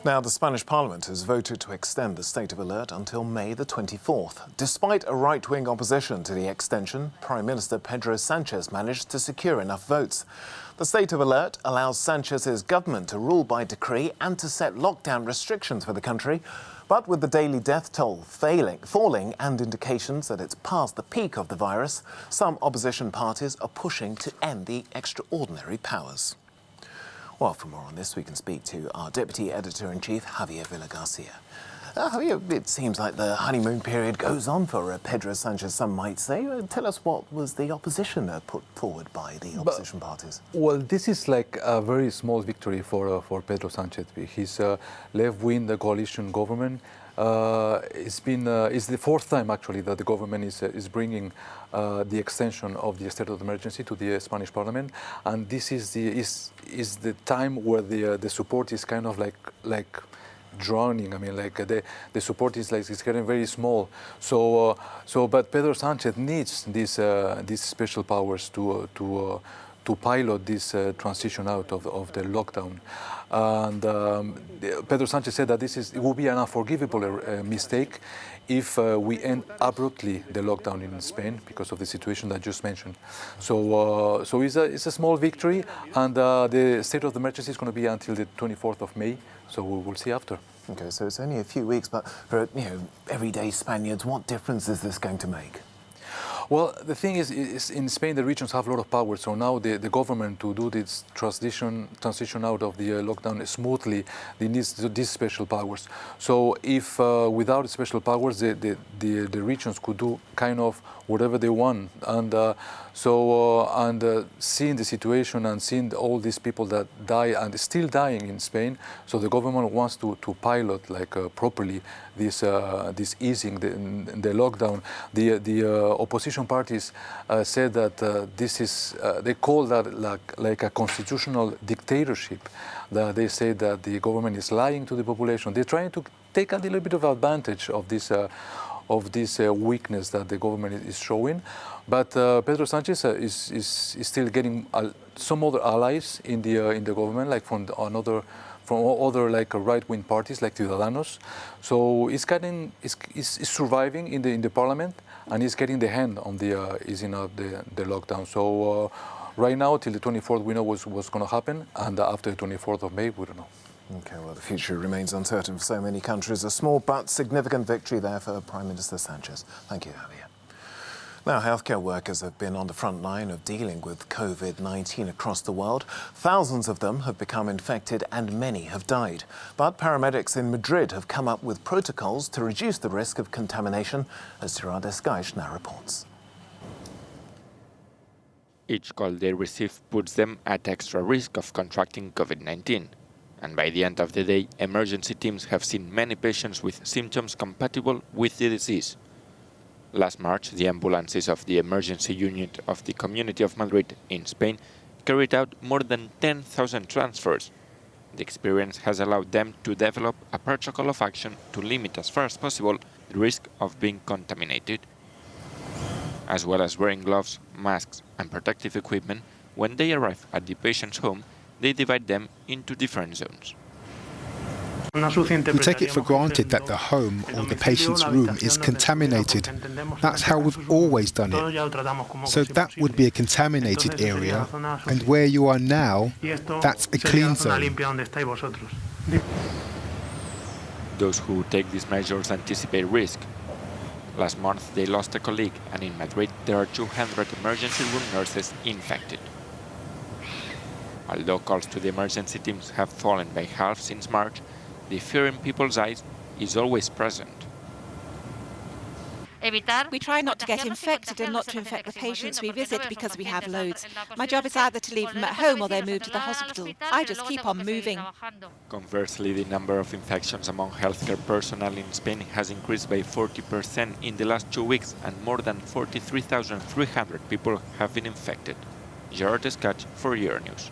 Now, the Spanish Parliament has voted to extend the state of alert until May the 24th. Despite a right-wing opposition to the extension, Prime Minister Pedro Sanchez managed to secure enough votes. The state of alert allows Sanchez's government to rule by decree and to set lockdown restrictions for the country. But with the daily death toll falling and indications that it's past the peak of the virus, some opposition parties are pushing to end the extraordinary powers. Well, for more on this, we can speak to our Deputy Editor-in-Chief, Javier Villa-Garcia. Javier, it seems like the honeymoon period goes on for Pedro Sanchez, some might say. Tell us, what was the opposition put forward by the opposition parties? Well, this is like a very small victory for Pedro Sanchez. His left-wing coalition government. It's the fourth time actually that the government is bringing the extension of the state of emergency to the Spanish Parliament, and this is the time where the support is kind of like drowning. I mean, like the support is like it's getting very small. But Pedro Sanchez needs these special powers to pilot this transition out of the lockdown. And Pedro Sanchez said that it will be an unforgivable mistake if we end abruptly the lockdown in Spain because of the situation that I just mentioned. So it's a small victory, and the state of emergency is going to be until the 24th of May. So we will see after. Okay, so it's only a few weeks, but for everyday Spaniards, what difference is this going to make? Well, the thing is in Spain, the regions have a lot of power. So now the government, to do this transition out of the lockdown smoothly, they need these special powers. So if without special powers, the regions could do kind of whatever they want. And seeing the situation and seeing all these people that die and still dying in Spain, so the government wants to pilot properly this easing the lockdown. The opposition parties said that this is they call that like a constitutional dictatorship. That they say that the government is lying to the population. They're trying to take a little bit of advantage of this weakness that the government is showing. But Pedro Sanchez is still getting some other allies in the government, like from other right-wing parties like Ciudadanos. So it's surviving in the parliament, and he's getting the hand on the easing of the lockdown. So right now, till the 24th, we know what's going to happen, and after the 24th of May, we don't know. Okay, well, the future remains uncertain for so many countries. A small but significant victory there for Prime Minister Sanchez. Thank you, Javier. Now, healthcare workers have been on the front line of dealing with COVID-19 across the world. Thousands of them have become infected and many have died. But paramedics in Madrid have come up with protocols to reduce the risk of contamination, as Gerard Escaich now reports. Each call they receive puts them at extra risk of contracting COVID-19. And by the end of the day, emergency teams have seen many patients with symptoms compatible with the disease. Last March, the ambulances of the emergency unit of the Community of Madrid in Spain carried out more than 10,000 transfers. The experience has allowed them to develop a protocol of action to limit as far as possible the risk of being contaminated. As well as wearing gloves, masks and protective equipment, when they arrive at the patient's home, they divide them into different zones. We take it for granted that the home or the patient's room is contaminated. That's how we've always done it. So that would be a contaminated area, and where you are now, that's a clean zone. Those who take these measures anticipate risk. Last month, they lost a colleague, and in Madrid, there are 200 emergency room nurses infected. Although calls to the emergency teams have fallen by half since March, the fear in people's eyes is always present. We try not to get infected and not to infect the patients we visit because we have loads. My job is either to leave them at home or they move to the hospital. I just keep on moving. Conversely, the number of infections among healthcare personnel in Spain has increased by 40% in the last 2 weeks, and more than 43,300 people have been infected. Gerard Escaich for Euronews.